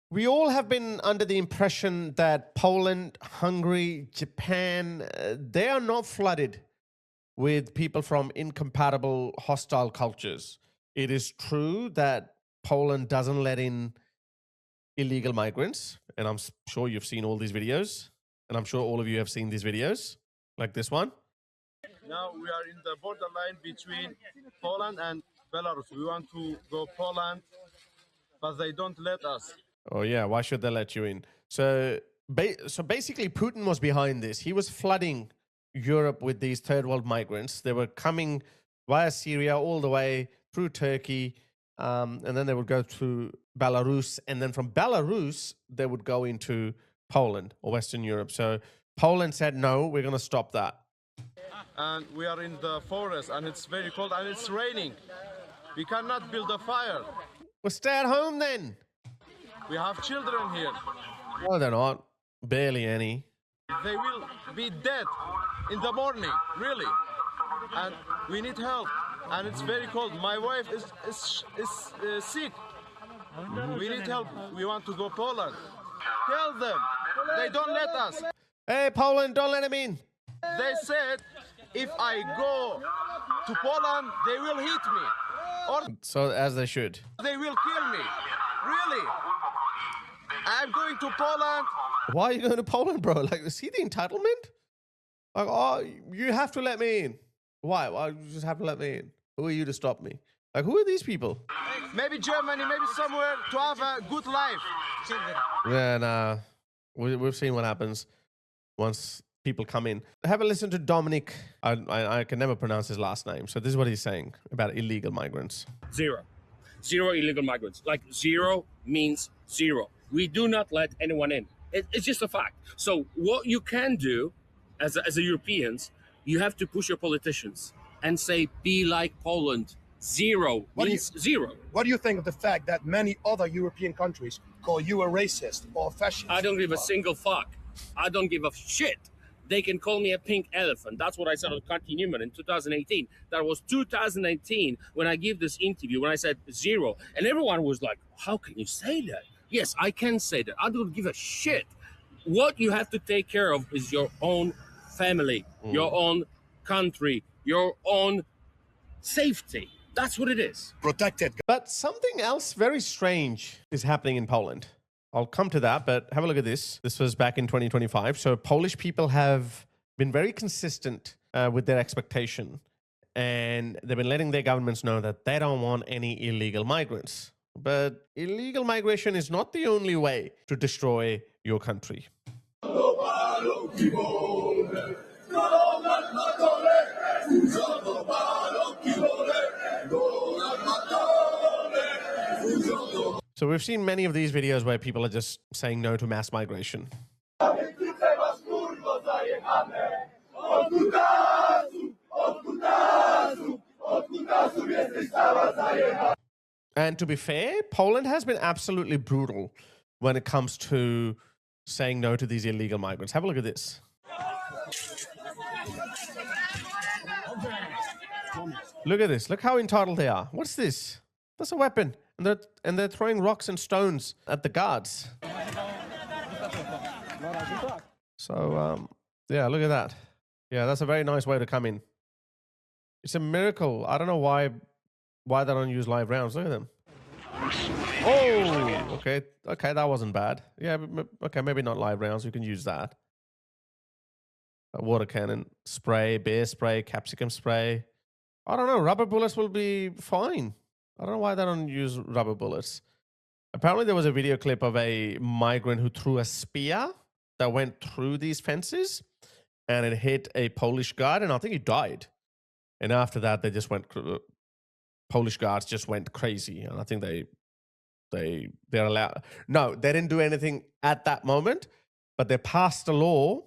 We all have been under the impression that Poland, Hungary, Japan, they are not flooded with people from incompatible, hostile cultures. It is true that Poland doesn't let in illegal migrants, and I'm sure you've seen all these videos, and I'm sure all of you have seen these videos, like this one. Now we are in the borderline between Poland and Belarus. We want to go Poland, but they don't let us. Oh yeah, why should they let you in? So basically, Putin was behind this. He was flooding Europe with these third world migrants. They were coming via Syria all the way through Turkey, and then they would go to Belarus, and then from Belarus they would go into Poland or Western Europe. So Poland said, no, we're going to stop that. And we are in the forest, and it's very cold, and it's raining. We cannot build a fire. Well, stay at home then. We have children here. No, they're not. Barely any. They will be dead in the morning, really. And we need help. And it's very cold. My wife is sick. We need help. We want to go Poland. Tell them. They don't let us. Hey, Poland, don't let them in. They said if I go to Poland, they will hit me. Or So as they should. they will kill me. Really. I'm going to Poland. Why are you going to Poland, bro? Like, see the entitlement? Like, oh, you have to let me in. Why? Why you just have to let me in? Who are you to stop me? Like, who are these people? Maybe Germany, maybe somewhere to have a good life. Yeah, nah. We've seen what happens once people come in. Have a listen to Dominic. I can never pronounce his last name. So this is what he's saying about illegal migrants. Zero illegal migrants. Like zero means zero. We do not let anyone in. It's just a fact. So what you can do as a Europeans, you have to push your politicians and say, be like Poland. Zero means zero. What do you think of the fact that many other European countries call you a racist or a fascist? I don't give a single fuck. I don't give a shit. They can call me a pink elephant. That's what I said on Conti Newman in 2018. That was 2018 when I gave this interview, when I said zero. And everyone was like, how can you say that? Yes, I can say that. I don't give a shit. What you have to take care of is your own family, your own country, your own safety. That's what it is. Protected. But something else very strange is happening in Poland. I'll come to that, but have a look at this. This was back in 2025. So Polish people have been very consistent with their expectation. And they've been letting their governments know that they don't want any illegal migrants. But illegal migration is not the only way to destroy your country. So we've seen many of these videos where people are just saying no to mass migration. And to be fair, Poland has been absolutely brutal when it comes to saying no to these illegal migrants. Have a look at this. Look at this. Look how entitled they are. What's this? That's a weapon. And they're throwing rocks and stones at the guards. So, yeah, look at that. Yeah, that's a very nice way to come in. It's a miracle. I don't know why they don't use live rounds. Look at them. Oh, okay. Okay, that wasn't bad. Yeah, okay, maybe not live rounds. You can use that. A water cannon, spray, bear spray, capsicum spray. I don't know. Rubber bullets will be fine. I don't know why they don't use rubber bullets. Apparently, there was a video clip of a migrant who threw a spear that went through these fences, and it hit a Polish guard, and I think he died. And after that, they just went. Polish guards just went crazy, and I think they're allowed. No, they didn't do anything at that moment, but they passed a law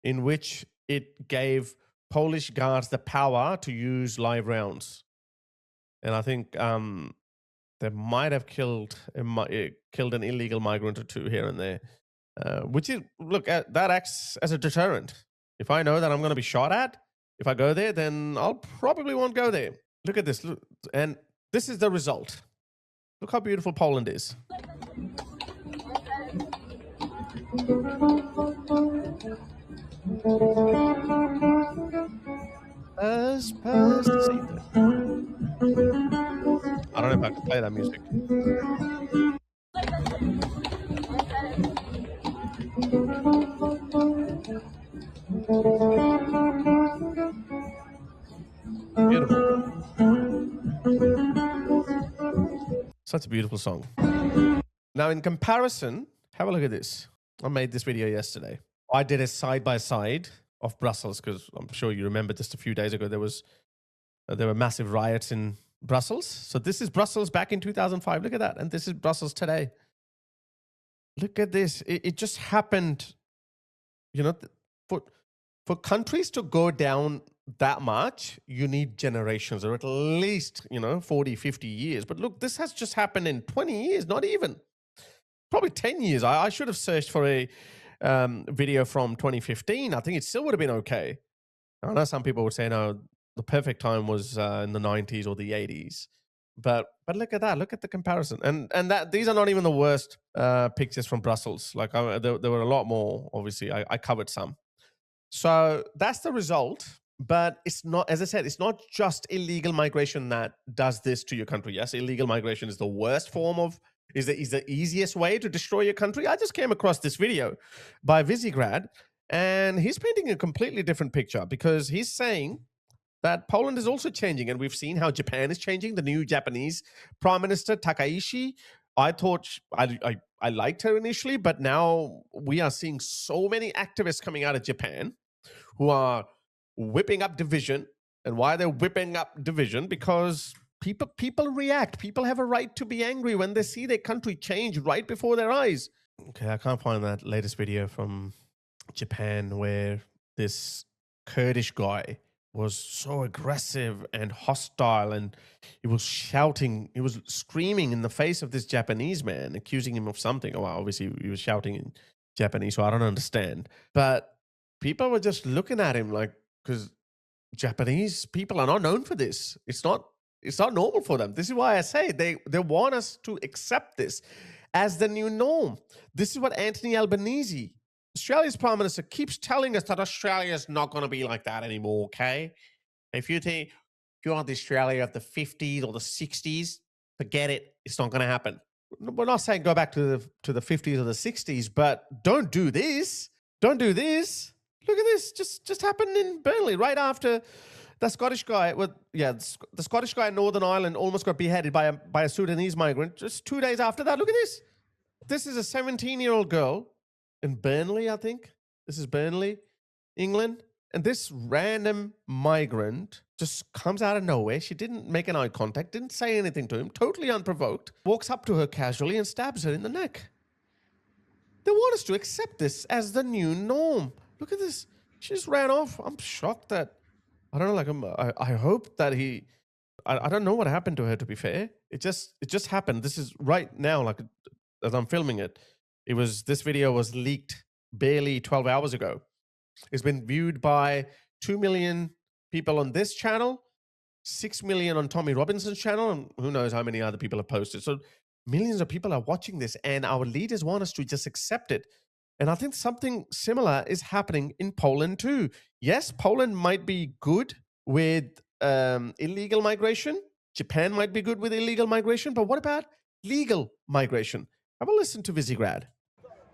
in which it gave Polish guards the power to use live rounds. And I think they might have killed an illegal migrant or two here and there, which is, look, that acts as a deterrent. If I know that I'm going to be shot at, if I go there, then I'll probably won't go there. Look at this. Look, and this is the result. Look how beautiful Poland is. Despacito. I don't know if I can play that music. Beautiful. Such a beautiful song. Now, in comparison, have a look at this. I made this video yesterday. I did a side-by-side of Brussels because I'm sure you remember just a few days ago there were massive riots in Brussels. So this is Brussels back in 2005. Look at that. And this is Brussels today. Look at this. It just happened, you know, for countries to go down that much, you need generations or at least, 40, 50 years. But look, this has just happened in 20 years, not even. Probably 10 years. I should have searched for a video from 2015. I think it still would have been okay. I know some people would say, no, the perfect time was in the 90s or the 80s. But look at that. Look at the comparison. And that these are not even the worst pictures from Brussels. Like there were a lot more, obviously. I covered some. So that's the result. But it's not, as I said, it's not just illegal migration that does this to your country. Yes, illegal migration is the worst form of, is the easiest way to destroy your country. I just came across this video by Visegrad, and he's painting a completely different picture because he's saying that Poland is also changing, and we've seen how Japan is changing. The new Japanese Prime Minister Takaishi, I thought I liked her initially, but now we are seeing so many activists coming out of Japan who are whipping up division. And why they're whipping up division? Because people react. People have a right to be angry when they see their country change right before their eyes. Okay, I can't find that latest video from Japan where this Kurdish guy was so aggressive and hostile, and he was shouting, he was screaming in the face of this Japanese man, accusing him of something. Well, obviously he was shouting in Japanese, so I don't understand. But people were just looking at him like, because Japanese people are not known for this. It's not normal for them. This is why I say they want us to accept this as the new norm. This is what Anthony Albanese, Australia's Prime Minister, keeps telling us, that Australia is not going to be like that anymore, okay? If you think you want the Australia of the 50s or the 60s, forget it. It's not going to happen. We're not saying go back to the 50s or the 60s, but don't do this. Don't do this. Look at this. Just happened in Burnley right after the Scottish guy, the Scottish guy in Northern Ireland almost got beheaded by a Sudanese migrant. Just 2 days after that, look at this. This is a 17-year-old girl in Burnley, I think. This is Burnley, England. And this random migrant just comes out of nowhere. She didn't make an eye contact, didn't say anything to him, totally unprovoked, walks up to her casually and stabs her in the neck. They want us to accept this as the new norm. Look at this. She just ran off. I'm shocked that, I don't know, like I hope that I don't know what happened to her, to be fair. It just happened. This is right now, like as I'm filming it. This video was leaked barely 12 hours ago. It's been viewed by 2 million people on this channel, 6 million on Tommy Robinson's channel, and who knows how many other people have posted. So millions of people are watching this, and our leaders want us to just accept it. And I think something similar is happening in Poland too. Yes, Poland might be good with illegal migration. Japan might be good with illegal migration, but what about legal migration? Have a listen to Visegrad.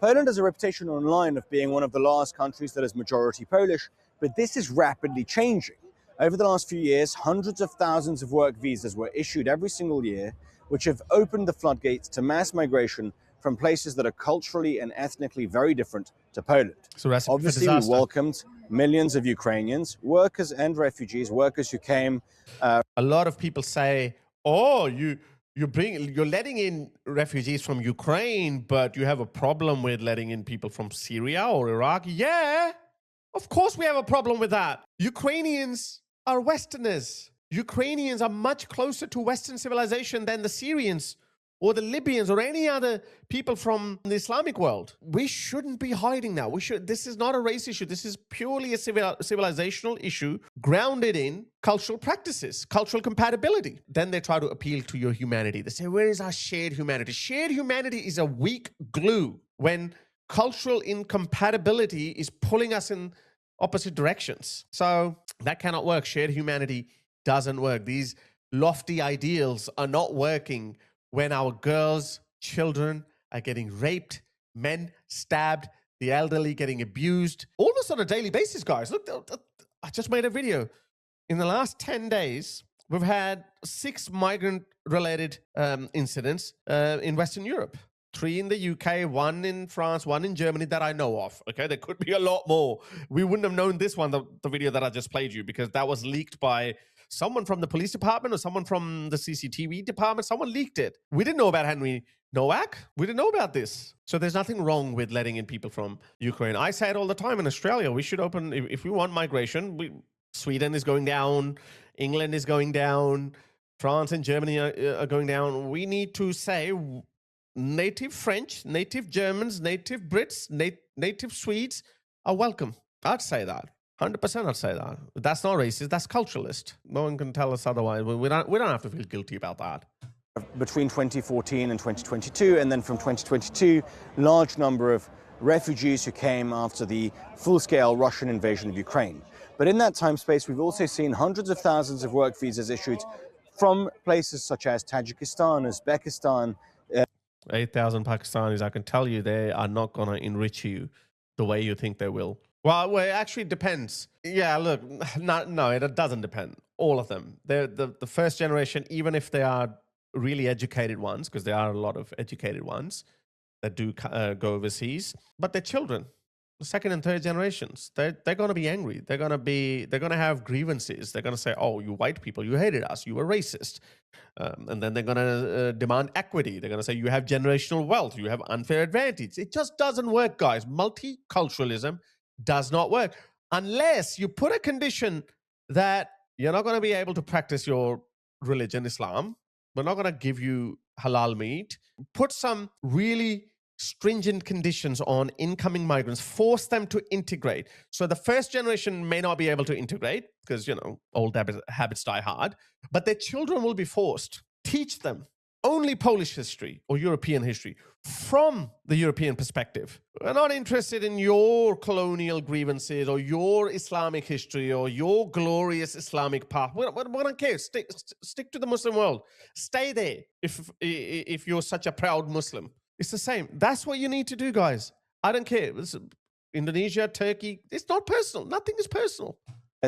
Poland has a reputation online of being one of the last countries that is majority Polish, but this is rapidly changing. Over the last few years, hundreds of thousands of work visas were issued every single year, which have opened the floodgates to mass migration from places that are culturally and ethnically very different to Poland. So obviously, we welcomed millions of Ukrainians, workers and refugees, workers who came. A lot of people say, oh, you're letting in refugees from Ukraine, but you have a problem with letting in people from Syria or Iraq. Yeah, of course we have a problem with that. Ukrainians are Westerners. Ukrainians are much closer to Western civilization than the Syrians or the Libyans or any other people from the Islamic world. We shouldn't be hiding now. This is not a race issue. This is purely a civilizational issue grounded in cultural practices, cultural compatibility. Then they try to appeal to your humanity. They say, where is our shared humanity? Shared humanity is a weak glue when cultural incompatibility is pulling us in opposite directions. So that cannot work. Shared humanity doesn't work. These lofty ideals are not working when our girls, children are getting raped, men stabbed, the elderly getting abused. All this on a daily basis, guys. Look, I just made a video. In the last 10 days, we've had 6 migrant-related incidents in Western Europe. 3 in the UK, 1 in France, 1 in Germany that I know of. Okay, there could be a lot more. We wouldn't have known this one, the video that I just played you, because that was leaked by someone from the police department or someone from the CCTV department. Someone leaked it. We didn't know about Henry Nowak. We didn't know about this. So there's nothing wrong with letting in people from Ukraine. I say it all the time in Australia. We should open, if we want migration, Sweden is going down, England is going down, France and Germany are going down. We need to say native French, native Germans, native Brits, native Swedes are welcome. I'd say that. 100% I'd say that. That's not racist, that's culturalist. No one can tell us otherwise. We don't have to feel guilty about that. Between 2014 and 2022, and then from 2022, large number of refugees who came after the full-scale Russian invasion of Ukraine. But in that time space, we've also seen hundreds of thousands of work visas issued from places such as Tajikistan, Uzbekistan. 8,000 Pakistanis, I can tell you, they are not going to enrich you the way you think they will. Well, it actually depends. Yeah, look, no, it doesn't depend. All of them. They're the first generation, even if they are really educated ones, because there are a lot of educated ones that do go overseas, but they're children. The second and third generations, they're going to be angry. They're going to have grievances. They're going to say, "Oh, you white people, you hated us. You were racist," and then they're going to demand equity. They're going to say, "You have generational wealth. You have unfair advantage." It just doesn't work, guys. Multiculturalism does not work unless you put a condition that you're not going to be able to practice your religion, Islam. We're not going to give you halal meat. Put some really stringent conditions on incoming migrants, force them to integrate. So the first generation may not be able to integrate because, old habits die hard, but their children will be forced. Teach them only Polish history or European history from the European perspective. We're not interested in your colonial grievances or your Islamic history or your glorious Islamic path. We don't care. Stick to the Muslim world. Stay there if you're such a proud Muslim. It's the same. That's what you need to do, guys. I don't care. Indonesia, Turkey, it's not personal. Nothing is personal.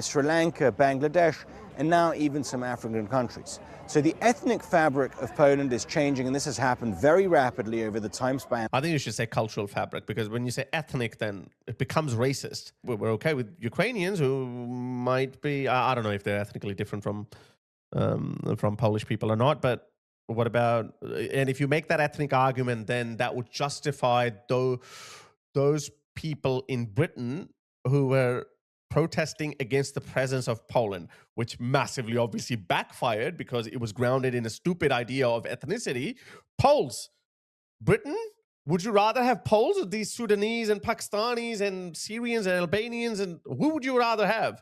Sri Lanka, Bangladesh, and now even some African countries. So the ethnic fabric of Poland is changing, and this has happened very rapidly over the time span. I think you should say cultural fabric, because when you say ethnic, then it becomes racist. We're okay with Ukrainians who might be, I don't know if they're ethnically different from Polish people or not, but what about, and if you make that ethnic argument, then that would justify those people in Britain who were protesting against the presence of Poland, which massively obviously backfired because it was grounded in a stupid idea of ethnicity. Poles. Britain? Would you rather have Poles or these Sudanese and Pakistanis and Syrians and Albanians? And who would you rather have?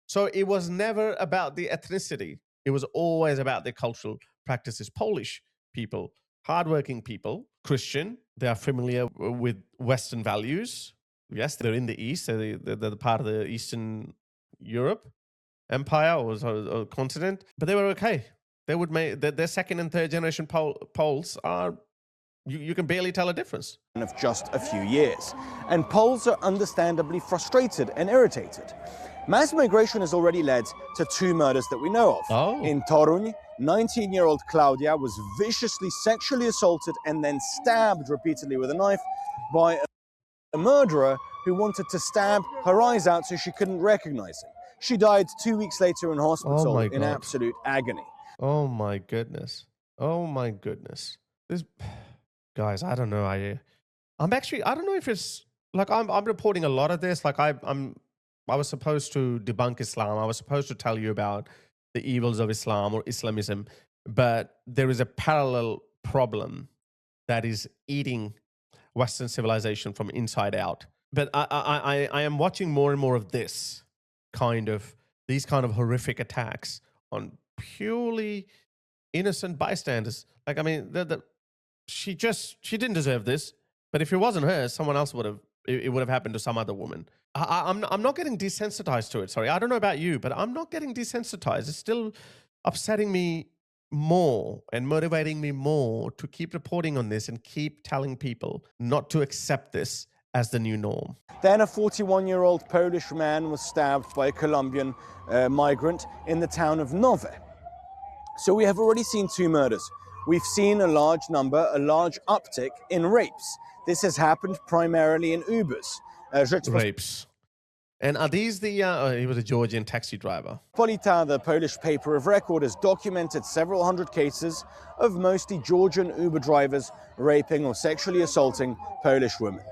So it was never about the ethnicity. It was always about the cultural practices. Polish people, hardworking people, Christian, they are familiar with Western values. Yes, they're in the East. They're part of the Eastern Europe empire or continent, but they were okay. They would make their second and third generation Poles are, you can barely tell a difference. Of just a few years. And Poles are understandably frustrated and irritated. Mass migration has already led to 2 murders that we know of. Oh. In Toruń, 19-year-old Claudia was viciously sexually assaulted and then stabbed repeatedly with a knife by a murderer who wanted to stab her eyes out so she couldn't recognize him. She died 2 weeks later in hospital in absolute agony. Oh my goodness. Oh my goodness. This, guys, I don't know. I don't know if it's like I'm reporting a lot of this. Like I was supposed to debunk Islam. I was supposed to tell you about the evils of Islam or Islamism, but there is a parallel problem that is eating Western civilization from inside out. But I am watching more and more of these kind of horrific attacks on purely innocent bystanders. Like, I mean, she didn't deserve this. But if it wasn't her, someone else would have. It would have happened to some other woman. I'm not getting desensitized to it. Sorry, I don't know about you, but I'm not getting desensitized. It's still upsetting me more and motivating me more to keep reporting on this and keep telling people not to accept this as the new norm. Then a 41-year-old Polish man was stabbed by a Colombian migrant in the town of Nowe. So we have already seen 2 murders. We've seen a large uptick in rapes. This has happened primarily in Ubers. Rapes. And are these the, he was a Georgian taxi driver. Polita, the Polish paper of record, has documented several hundred cases of mostly Georgian Uber drivers raping or sexually assaulting Polish women.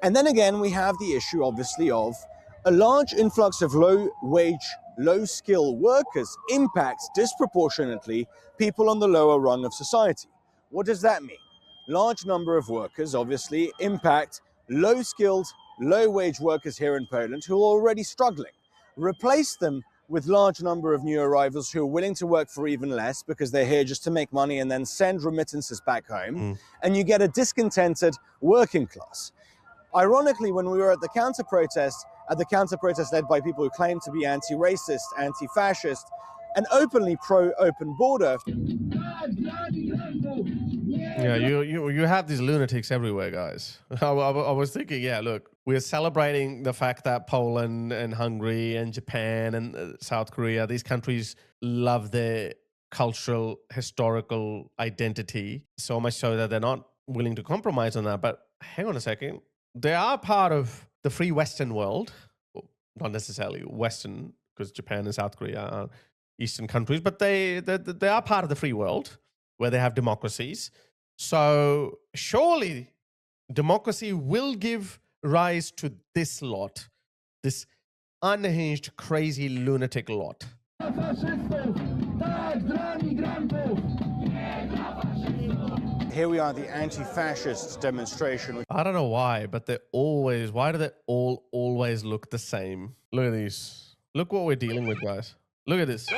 And then again, we have the issue, obviously, of a large influx of low-wage, low-skill workers impacts disproportionately people on the lower rung of society. What does that mean? Large number of workers, obviously, impact low-skilled, low-wage workers here in Poland who are already struggling. Replace them with large number of new arrivals who are willing to work for even less because they're here just to make money and then send remittances back home, and you get a discontented working class. Ironically, when we were at the counter-protest led by people who claim to be anti-racist, anti-fascist, and openly pro-open border. Yeah, you have these lunatics everywhere, guys. I was thinking, yeah, look, we're celebrating the fact that Poland and Hungary and Japan and South Korea, these countries love their cultural, historical identity, so much so that they're not willing to compromise on that. But hang on a second. They are part of the free Western world. Well, not necessarily Western, because Japan and South Korea are Eastern countries, but they are part of the free world where they have democracies. So surely democracy will give rise to this lot, this unhinged, crazy, lunatic lot. Here we are at the anti-fascist demonstration. I don't know why, but why do they all always look the same? Look at these. Look what we're dealing with, guys. Look at this.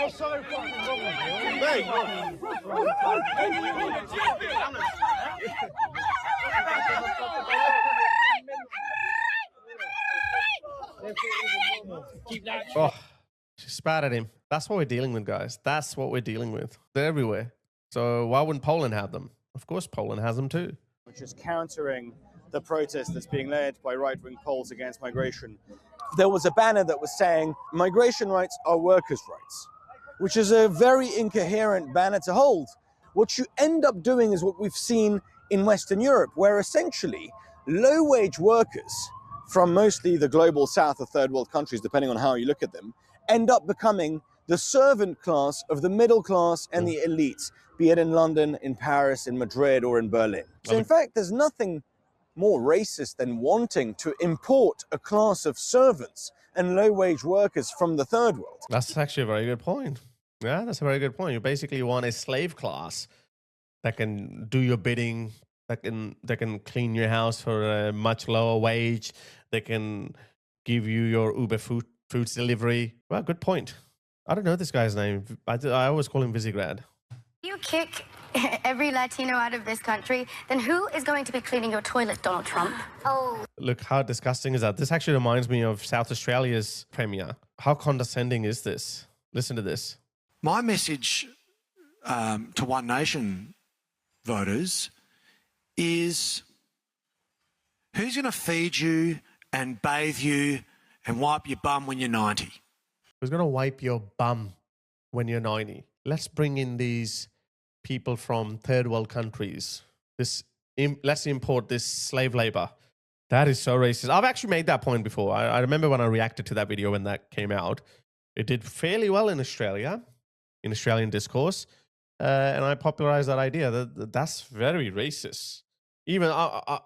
Oh, she spat at him. That's what we're dealing with, guys. That's what we're dealing with. They're everywhere. So why wouldn't Poland have them? Of course, Poland has them too. Which is countering the protest that's being led by right-wing Poles against migration. There was a banner that was saying, migration rights are workers' rights, which is a very incoherent banner to hold. What you end up doing is what we've seen in Western Europe, where essentially low-wage workers from mostly the global south or third world countries, depending on how you look at them, end up becoming the servant class of the middle class and the elites, be it in London, in Paris, in Madrid, or in Berlin. So in fact, there's nothing more racist than wanting to import a class of servants and low-wage workers from the third world. That's actually a very good point. Yeah, that's a very good point. You basically want a slave class that can do your bidding, that can clean your house for a much lower wage, they can give you your Uber foods delivery. Well, good point. I don't know this guy's name. I always call him Visegrad. You kick every Latino out of this country, then who is going to be cleaning your toilet, Donald Trump? Oh. Look, how disgusting is that? This actually reminds me of South Australia's premier. How condescending is this? Listen to this. My message to One Nation voters is, who's going to feed you and bathe you and wipe your bum when you're 90? Who's going to wipe your bum when you're 90? Let's bring in these people from third world countries. Let's import this slave labor. That is so racist. I've actually made that point before. I remember when I reacted to that video when that came out. It did fairly well in Australia, in Australian discourse. And I popularized that idea. That's very racist. Even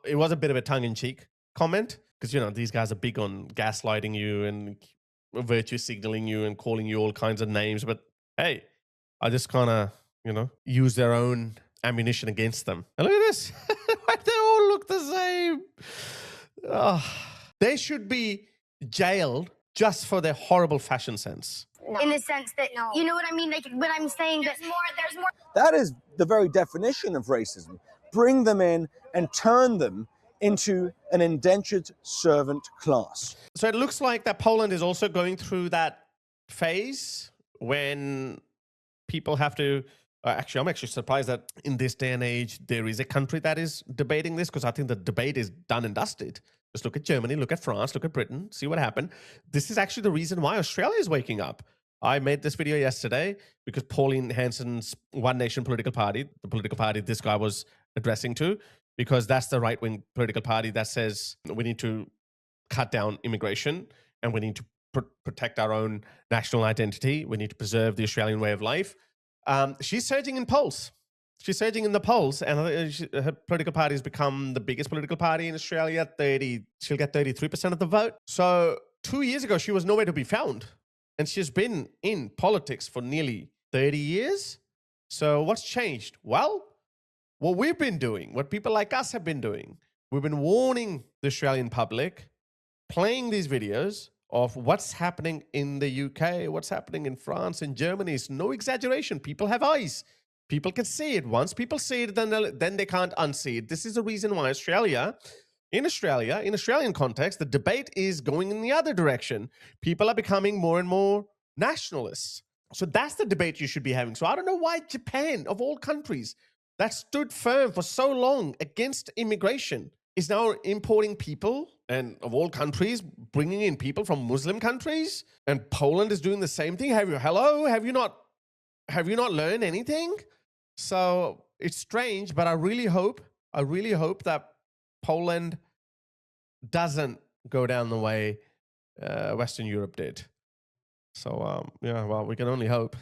it was a bit of a tongue-in-cheek comment because, you know, these guys are big on gaslighting you and virtue signaling you and calling you all kinds of names. But hey, I just kind of, you know, use their own ammunition against them. And look at this. They all look the same. They should be jailed just for their horrible fashion sense. No. In the sense that, you know what I mean? Like, when I'm saying there's more. That is the very definition of racism. Bring them in and turn them into an indentured servant class. So it looks like that Poland is also going through that phase when people have to. Actually, I'm actually surprised that in this day and age there is a country that is debating this, because I think the debate is done and dusted. Just look at Germany, look at France, look at Britain, see what happened. This is actually the reason why Australia is waking up. I made this video yesterday because Pauline Hanson's One Nation political party, the political party this guy was addressing to, because that's the right-wing political party that says we need to cut down immigration and we need to protect our own national identity. We need to preserve the Australian way of life. She's surging in polls. She's surging in the polls, and her political party has become the biggest political party in Australia. She'll get 33% of the vote. So 2 years ago, she was nowhere to be found. And she's been in politics for nearly 30 years. So what's changed? Well, what we've been doing, what people like us have been doing, we've been warning the Australian public, playing these videos of what's happening in the UK, what's happening in France and Germany. It's no exaggeration. People have eyes. People can see it. Once people see it, then they can't unsee it. This is the reason why in Australian context, the debate is going in the other direction. People are becoming more and more nationalists. So that's the debate you should be having. So I don't know why Japan, of all countries, that stood firm for so long against immigration, is now importing people, and of all countries, bringing in people from Muslim countries. And Poland is doing the same thing. Have you not learned anything? So it's strange, but I really hope that Poland doesn't go down the way Western Europe did. So yeah, well, we can only hope.